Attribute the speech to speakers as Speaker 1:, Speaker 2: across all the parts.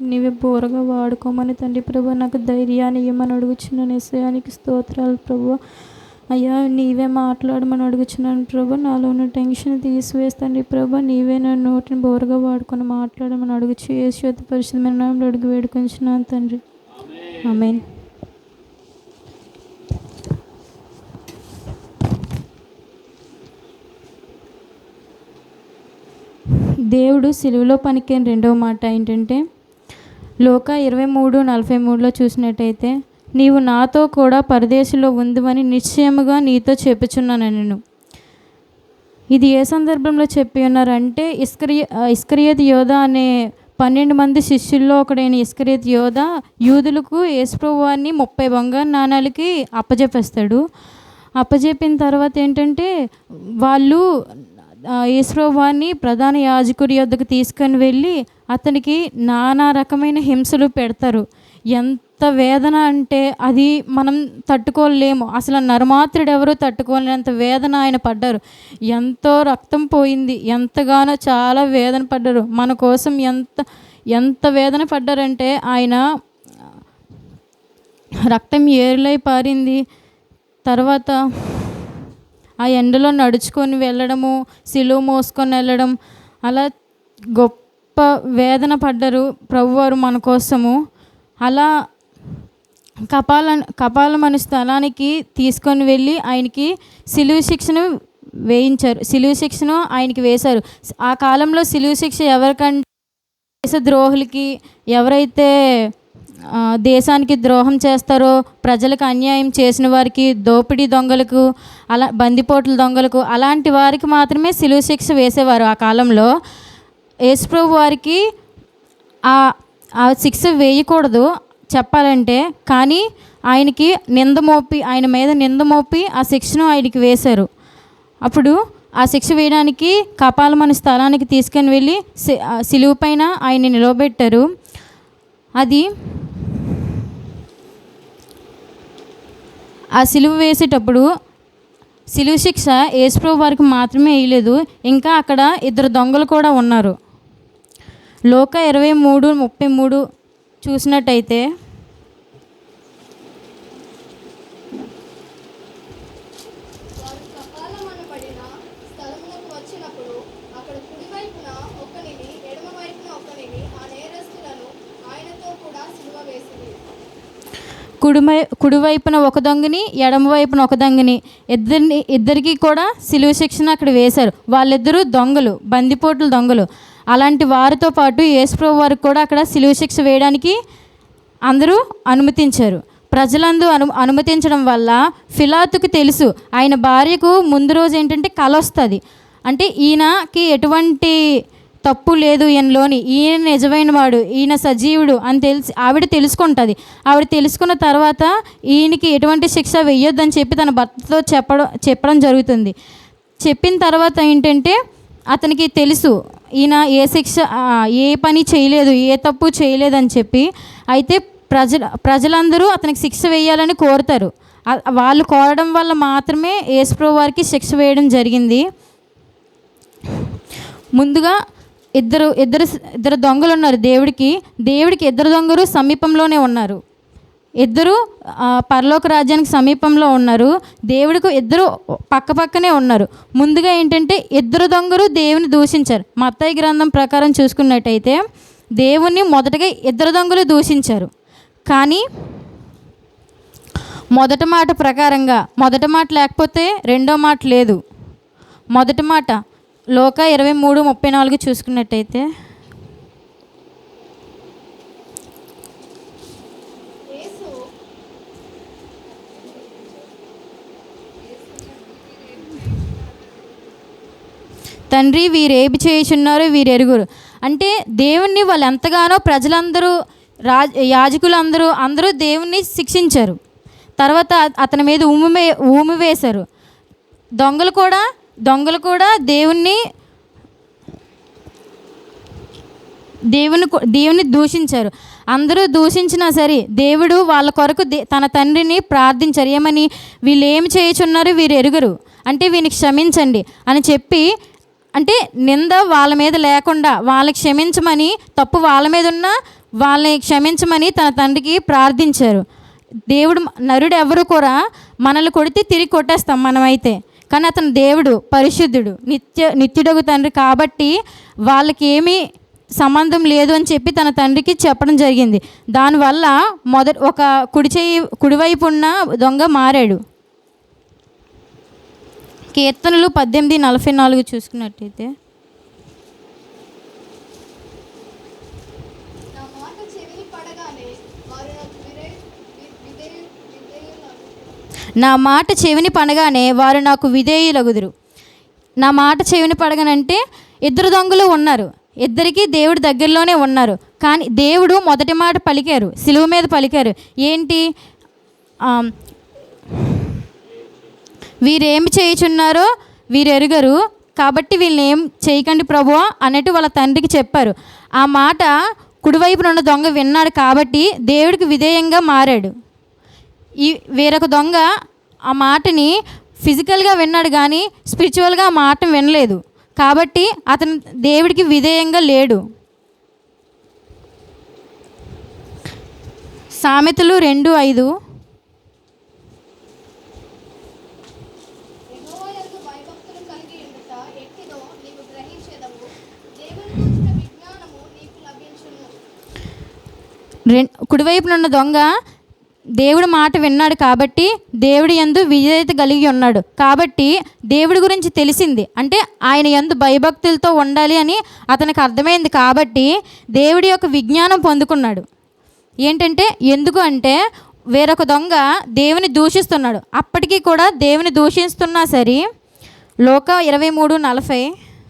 Speaker 1: నీవే బోరగా వాడుకోమని తండ్రి ప్రభు, నాకు ధైర్యాన్ని ఇవ్వమని అడుగుచున్నాను. యేసయ్యానికి స్తోత్రాలు ప్రభు. అయ్యా నీవే మాట్లాడమని అడుగుచున్నాను ప్రభు. నాలో ఉన్న టెన్షన్ తీసివేస్తండి ప్రభు. నీవే నా నోటిని బోరగా వాడుకొని మాట్లాడమని అడుగుచు యేసు పరిశుద్ధమైన నామములో అడిగి వేడుకొంచున్నాను తండ్రి. ఆమేన్. దేవుడు సిలువలో పలికిన రెండవ మాట ఏంటంటే, లోకా 23:43 చూసినట్టయితే, నీవు నాతో కూడా పరదేశంలో ఉందువని నిశ్చయముగా నీతో చెప్పుచున్నాను నేను. ఇది ఏ సందర్భంలో చెప్పి ఉన్నారంటే, ఇస్కరియోతు యోధ అనే 12 మంది శిష్యుల్లో ఒకడైన ఇస్కరియోతు యోధ యూదులకు యేసుప్రభు వారిని 30 బంగారు నాణాలకి అప్పజెప్పేస్తాడు. అప్పజెప్పిన తర్వాత ఏంటంటే, వాళ్ళు యేసుప్రభు వారిని ప్రధాన యాజకుడి యొద్దకు తీసుకొని వెళ్ళి అతనికి నానా రకమైన హింసలు పెడతారు. ఎంత వేదన అంటే అది మనం తట్టుకోలేము. అసలు నరమాత్రుడు ఎవరు తట్టుకోలేనంత వేదన ఆయన పడ్డారు. ఎంతో రక్తం పోయింది, ఎంతగానో చాలా వేదన పడ్డారు. మన కోసం ఎంత వేదన పడ్డారంటే ఆయన రక్తం ఏరులై పారింది. తర్వాత ఆ ఎండలో నడుచుకొని వెళ్ళడము, సిలువ మోసుకొని వెళ్ళడం, అలా గొప్ప వేదన పడ్డారు ప్రభువారు మన కోసము. అలా కపాలం అనే స్థలానికి తీసుకొని వెళ్ళి ఆయనకి సిలువ శిక్షను వేయించారు. సిలువ శిక్షను ఆయనకి వేశారు. ఆ కాలంలో సిలువ శిక్ష ఎవరికంటే దేశద్రోహులకి, ఎవరైతే దేశానికి ద్రోహం చేస్తారో, ప్రజలకు అన్యాయం చేసిన వారికి, దోపిడీ దొంగలకు, అలా బందిపోట్ల దొంగలకు, అలాంటి వారికి మాత్రమే సిలువ శిక్ష వేసేవారు ఆ కాలంలో. యేసుప్రభు వారికి ఆ శిక్ష వేయకూడదు చెప్పాలంటే, కానీ ఆయనకి ఆయన మీద నింద మోపి ఆ శిక్షను ఆయనకి వేశారు. అప్పుడు ఆ శిక్ష వేయడానికి కపాలం అనే స్థలానికి తీసుకొని వెళ్ళి సిలువ పైన ఆయన్ని నిలవబెట్టారు. అది ఆ సిలువ వేసేటప్పుడు సిలువ శిక్ష యేసుప్రభు వారికి మాత్రమే వేయలేదు, ఇంకా అక్కడ 2 దొంగలు కూడా ఉన్నారు. లోకా 23:33 చూసినట్టయితే, కుడివైపున ఒక దొంగని, ఎడమవైపున ఒక దొంగని, ఇద్దరికి కూడా సిలువ శిక్షను అక్కడ వేశారు. వాళ్ళిద్దరూ దొంగలు, బందిపోట్ల దొంగలు. అలాంటి వారితో పాటు యేసుప్రభు వారికి కూడా అక్కడ సిలువ శిక్ష వేయడానికి అందరూ అనుమతించారు. ప్రజలందరూ అనుమతించడం వల్ల పిలాతుకు తెలుసు, ఆయన భార్యకు ముందు రోజు ఏంటంటే కల వస్తుంది. అంటే ఈయనకి ఎటువంటి తప్పు లేదు ఈయనలోని, ఈయన నిజమైన వాడు, ఈయన సజీవుడు అని ఆవిడ తెలుసుకుంటుంది. ఆవిడ తెలుసుకున్న తర్వాత ఈయనకి ఎటువంటి శిక్ష వేయొద్దని చెప్పి తన భర్తతో చెప్పడం జరుగుతుంది. చెప్పిన తర్వాత ఏంటంటే అతనికి తెలుసు ఈయన ఏ పని చేయలేదు, ఏ తప్పు చేయలేదని చెప్పి. అయితే ప్రజలందరూ అతనికి శిక్ష వేయాలని కోరుతారు. వాళ్ళు కోరడం వల్ల మాత్రమే యేసుప్రభు వారికి శిక్ష వేయడం జరిగింది. ముందుగా ఇద్దరు దొంగలు ఉన్నారు. దేవుడికి 2 దొంగలు సమీపంలోనే ఉన్నారు. 2 పరలోక రాజ్యానికి సమీపంలో ఉన్నారు. దేవుడికి 2 పక్కనే ఉన్నారు. ముందుగా ఏంటంటే 2 దొంగలు దేవుని దూషించారు. మత్తయి గ్రంథం ప్రకారం చూసుకున్నట్టయితే దేవుణ్ణి మొదటగా 2 దొంగలు దూషించారు. కానీ మొదటి మాట ప్రకారంగా, మొదటి మాట లేకపోతే రెండో మాట లేదు. మొదటి మాట లోకా 23:34 చూసుకున్నట్టయితే, తండ్రి వీరేమి చేయుచున్నారో వీరు ఎరుగురు. అంటే దేవుణ్ణి వాళ్ళు ఎంతగానో ప్రజలందరూ, యాజకులందరూ దేవుణ్ణి శిక్షించారు. తర్వాత అతని మీద ఊమి వేశారు. దొంగలు కూడా దేవుని దూషించారు. అందరూ దూషించినా సరే దేవుడు వాళ్ళ కొరకు తన తండ్రిని ప్రార్థించారు. ఏమని? వీళ్ళు ఏమి చేయుచున్నారు వీరు ఎరుగరు, అంటే వీనికి క్షమించండి అని చెప్పి అంటే నింద వాళ్ళ మీద లేకుండా వాళ్ళకి క్షమించమని, తప్పు వాళ్ళ మీద ఉన్న వాళ్ళని క్షమించమని తన తండ్రికి ప్రార్థించారు. దేవుడు నరుడు ఎవరు కూడా మనల్ని కొడితే తిరిగి కొట్టేస్తాం మనమైతే, కానీ అతను దేవుడు పరిశుద్ధుడు, నిత్యుడగు తండ్రి కాబట్టి వాళ్ళకి ఏమీ సంబంధం లేదు అని చెప్పి తన తండ్రికి చెప్పడం జరిగింది. దానివల్ల ఒక కుడివైపు ఉన్న దొంగ మారాడు. కీర్తనలు 18:44 చూసుకున్నట్టయితే, నా మాట చెవిని పడగానే వారు నాకు విధేయులగుదురు. నా మాట చెవిని పడగానంటే ఇద్దరు దొంగలు ఉన్నారు, ఇద్దరికి దేవుడు దగ్గరలోనే ఉన్నారు, కానీ దేవుడు మొదటి మాట పలికారు, సిలువ మీద పలికారు. ఏంటి? వీరేమి చేయుచున్నారో వీరు ఎరుగరు, కాబట్టి వీళ్ళని ఏం చేయకండి ప్రభువా అన్నట్టు వాళ్ళ తండ్రికి చెప్పారు. ఆ మాట కుడివైపున ఉన్న దొంగ విన్నాడు కాబట్టి దేవుడికి విధేయంగా మారాడు. వేరొక దొంగ ఆ మాటని ఫిజికల్గా విన్నాడు కానీ స్పిరిచువల్గా ఆ మాట వినలేదు, కాబట్టి అతను దేవుడికి విధేయంగా లేడు. సామెతలు 2:5, కుడివైపునున్న దొంగ దేవుడి మాట విన్నాడు కాబట్టి దేవుడి యందు విధేయత కలిగి ఉన్నాడు, కాబట్టి దేవుడి గురించి తెలిసింది, అంటే ఆయన యందు భయభక్తులతో ఉండాలి అని అతనికి అర్థమైంది, కాబట్టి దేవుడి యొక్క విజ్ఞానం పొందుకున్నాడు. ఏంటంటే ఎందుకు అంటే వేరొక దొంగ దేవుని దూషిస్తున్నాడు, అప్పటికీ కూడా దేవుని దూషిస్తున్నా సరే. లూకా 23:40,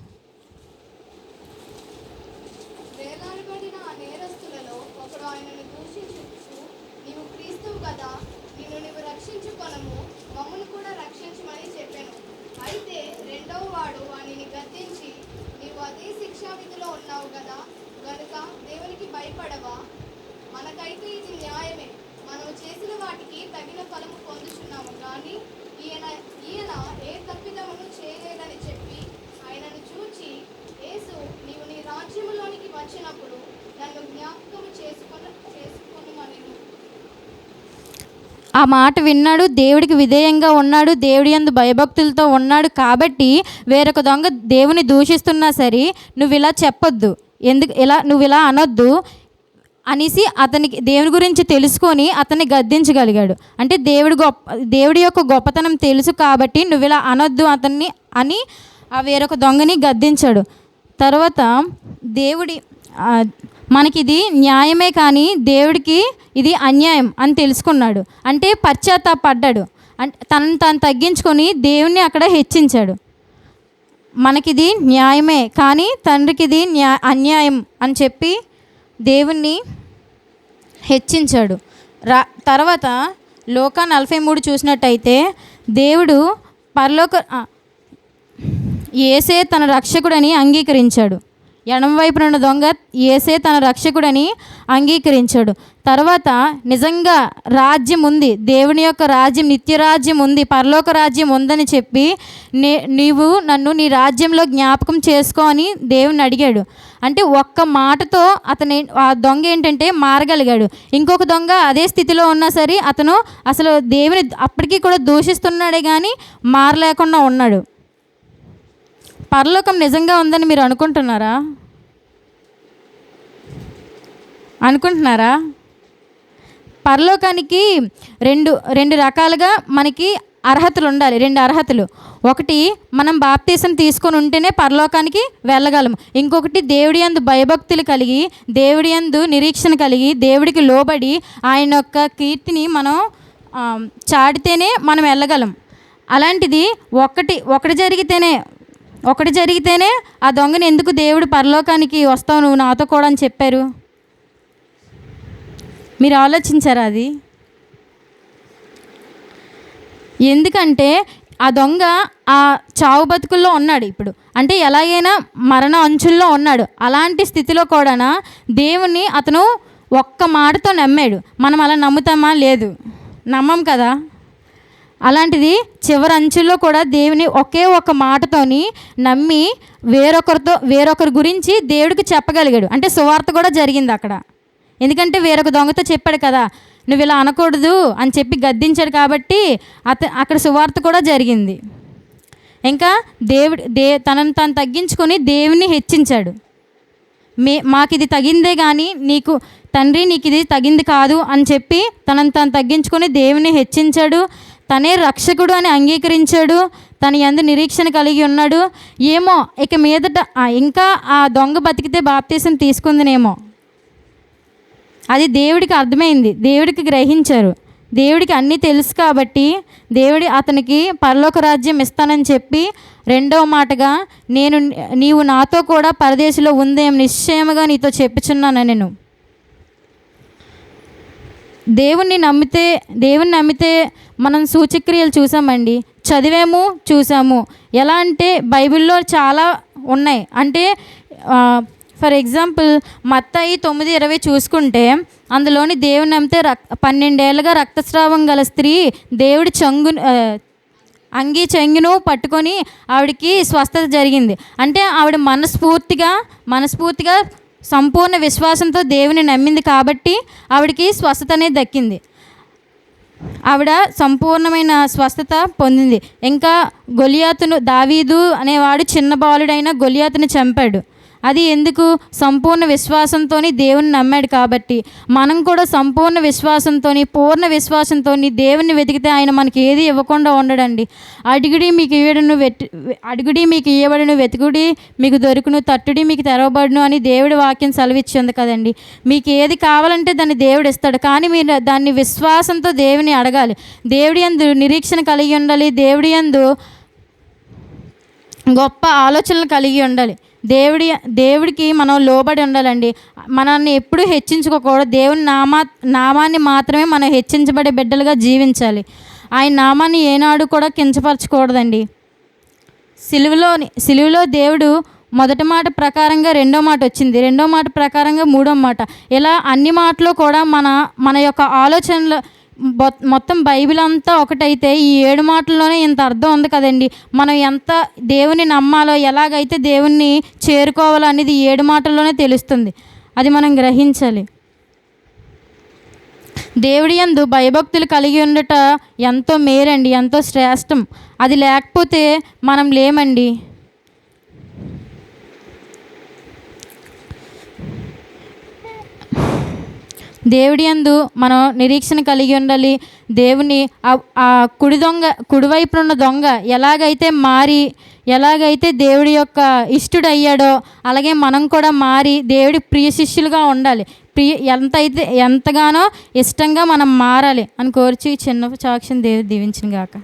Speaker 2: మనకైతే ఇది న్యాయమే, మనం చేసిన వాటికి తగిన ఫలము పొందుచున్నాము, కానీ ఈయన ఏ తప్పిదమును చేయలేదని చెప్పి ఆయనను చూచి, యేసు నీవు నీ రాజ్యములోనికి వచ్చినప్పుడు నన్ను జ్ఞాపకము చేసుకొనుమనెను.
Speaker 1: ఆ మాట విన్నాడు, దేవుడికి విధేయంగా ఉన్నాడు, దేవుడి యందు భయభక్తులతో ఉన్నాడు, కాబట్టి వేరొక దొంగ దేవుని దూషిస్తున్నా సరే నువ్వు ఇలా చెప్పొద్దు, నువ్వు ఇలా అనొద్దు అనేసి అతనికి దేవుని గురించి తెలుసుకొని అతన్ని గద్దించగలిగాడు. అంటే దేవుడి యొక్క గొప్పతనం తెలుసు కాబట్టి నువ్వు ఇలా అనొద్దు అతన్ని అని ఆ వేరొక దొంగని గద్దించాడు. తర్వాత మనకి ఇది న్యాయమే కానీ దేవుడికి ఇది అన్యాయం అని తెలుసుకున్నాడు, అంటే పశ్చాత్తాపడ్డాడు, అంటే తనను తాను తగ్గించుకొని దేవుణ్ణి అక్కడ హెచ్చించాడు. మనకిది న్యాయమే కానీ తండ్రికి ఇది అన్యాయం అని చెప్పి దేవుణ్ణి హెచ్చించాడు. తర్వాత లూకా 43 చూసినట్టయితే దేవుడు యేసే తన రక్షకుడని అంగీకరించాడు. ఎడమ వైపున ఉన్న దొంగ యేసే తన రక్షకుడని అంగీకరించాడు. తర్వాత నిజంగా రాజ్యం ఉంది, దేవుని యొక్క రాజ్యం, నిత్యరాజ్యం ఉంది, పరలోక రాజ్యం ఉందని చెప్పి నీవు నన్ను నీ రాజ్యంలో జ్ఞాపకం చేసుకో అని దేవుని అడిగాడు. అంటే ఒక్క మాటతో ఆ దొంగ ఏంటంటే మారగలిగాడు. ఇంకొక దొంగ అదే స్థితిలో ఉన్నా సరే అతను అసలు దేవుని అప్పటికీ కూడా దూషిస్తున్నాడే కానీ మారలేకుండా ఉన్నాడు. పరలోకం నిజంగా ఉందని మీరు అనుకుంటున్నారా? పరలోకానికి రెండు రకాలుగా మనకి అర్హతలు ఉండాలి, 2 అర్హతలు. ఒకటి, మనం బాప్తీసం తీసుకొని ఉంటేనే పరలోకానికి వెళ్ళగలము. ఇంకొకటి, దేవుడి యందు భయభక్తులు కలిగి, దేవుడి యందు నిరీక్షణ కలిగి, దేవుడికి లోబడి ఆయన యొక్క కీర్తిని మనం చాటితేనే మనం వెళ్ళగలం. అలాంటిది ఒకటి జరిగితేనే ఆ దొంగని ఎందుకు దేవుడు పరలోకానికి వస్తావు నువ్వు నాతో కూడా అని చెప్పారు? మీరు ఆలోచించారా అది? ఎందుకంటే ఆ దొంగ ఆ చావు బతుకుల్లో ఉన్నాడు ఇప్పుడు, అంటే ఎలాగైనా మరణ అంచుల్లో ఉన్నాడు. అలాంటి స్థితిలో కూడా దేవుణ్ణి అతను ఒక్క మాటతో నమ్మాడు. మనం అలా నమ్ముతామా? లేదు, నమ్మం కదా. అలాంటిది చివరి అంచుల్లో కూడా దేవుని ఒకే ఒక మాటతోని నమ్మి వేరొకరి గురించి దేవుడికి చెప్పగలిగాడు. అంటే సువార్త కూడా జరిగింది అక్కడ. ఎందుకంటే వేరొక దొంగతో చెప్పాడు కదా, నువ్వు ఇలా అనకూడదు అని చెప్పి గద్దించాడు కాబట్టి అక్కడ సువార్త కూడా జరిగింది. ఇంకా తనను తాను తగ్గించుకొని దేవుని హెచ్చించాడు. మాకు ఇది తగిందే కానీ తండ్రి నీకు ఇది తగింది కాదు అని చెప్పి తనను తాను తగ్గించుకొని దేవుని హెచ్చించాడు. తనే రక్షకుడు అని అంగీకరించాడు. తన యందు నిరీక్షణ కలిగి ఉన్నాడు. ఏమో ఇక మీదట ఇంకా ఆ దొంగ బతికితే బాప్తీసం తీసుకుందినేమో, అది దేవుడికి అర్థమైంది, దేవుడికి గ్రహించారు. దేవుడికి అన్నీ తెలుసు కాబట్టి అతనికి పరలోక రాజ్యం ఇస్తానని చెప్పి రెండవ మాటగా నీవు నాతో కూడా పరదేశంలో ఉందేం నిశ్చయముగా నీతో చెప్పుచున్నాను నేను. దేవుణ్ణి నమ్మితే మనం సూచక్రియలు చూసామండి, చూసాము. ఎలా అంటే బైబిల్లో చాలా ఉన్నాయి. అంటే ఫర్ ఎగ్జాంపుల్ మత్తయి 9:20 చూసుకుంటే అందులోని దేవుని నమ్మితే 12 ఏళ్ళుగా రక్తస్రావం గల స్త్రీ దేవుడి అంగీ చెంగును పట్టుకొని ఆవిడికి స్వస్థత జరిగింది. అంటే ఆవిడ మనస్ఫూర్తిగా సంపూర్ణ విశ్వాసంతో దేవుని నమ్మింది కాబట్టి ఆవిడకి స్వస్థత అనేది దక్కింది. ఆవిడ సంపూర్ణమైన స్వస్థత పొందింది. ఇంకా దావీదు అనేవాడు చిన్న బాలుడైన గొలియాతుని చంపాడు. అది ఎందుకు? సంపూర్ణ విశ్వాసంతో దేవుని నమ్మాడు కాబట్టి. మనం కూడా సంపూర్ణ విశ్వాసంతో పూర్ణ విశ్వాసంతో దేవుని వెతికితే ఆయన మనకి ఏది ఇవ్వకుండా ఉండడండి. అడుగుడి మీకు ఇవ్వబడును, వెతుకుడి మీకు దొరుకును, తట్టుడి మీకు తెరవబడును అని దేవుడి వాక్యం సెలవిచ్చింది కదండి. మీకు ఏది కావాలంటే దాన్ని దేవుడు ఇస్తాడు, కానీ మీరు దాన్ని విశ్వాసంతో దేవుని అడగాలి. దేవుడి యందు నిరీక్షణ కలిగి ఉండాలి. దేవుడి యందు గొప్ప ఆలోచనలు కలిగి ఉండాలి. దేవుడికి మనం లోబడి ఉండాలండి. మనల్ని ఎప్పుడూ హెచ్చించుకోకూడదు. దేవుని నామాన్ని మాత్రమే మనం హెచ్చించబడే బిడ్డలుగా జీవించాలి. ఆయన నామాన్ని ఏనాడు కూడా కించపరచకూడదండి. సిలువలో దేవుడు మొదటి మాట ప్రకారంగా రెండో మాట వచ్చింది, రెండో మాట ప్రకారంగా మూడో మాట. ఇలా అన్ని మాటలు కూడా మన యొక్క ఆలోచనలు మొత్తం బైబిల్ అంతా ఒకటైతే ఈ 7 మాటల్లోనే ఇంత అర్థం ఉంది కదండి. మనం ఎంత దేవుని నమ్మాలో, ఎలాగైతే దేవుణ్ణి చేరుకోవాలో అనేది 7 మాటల్లోనే తెలుస్తుంది. అది మనం గ్రహించాలి. దేవుడి యందు భయభక్తులు కలిగి ఉండట ఎంతో మేలండి, ఎంతో శ్రేష్టం. అది లేకపోతే మనం లేమండి. దేవుడి యందు మనం నిరీక్షణ కలిగి ఉండాలి. దేవుని ఆ కుడివైపున ఉన్న దొంగ ఎలాగైతే దేవుడి యొక్క ఇష్టుడయ్యాడో అలాగే మనం కూడా మారి దేవుడి ప్రియ శిష్యులుగా ఉండాలి. ఎంతగానో ఇష్టంగా మనం మారాలి అని కోర్చి చిన్న సాక్ష్యం దేవుడు దీవించును గాక.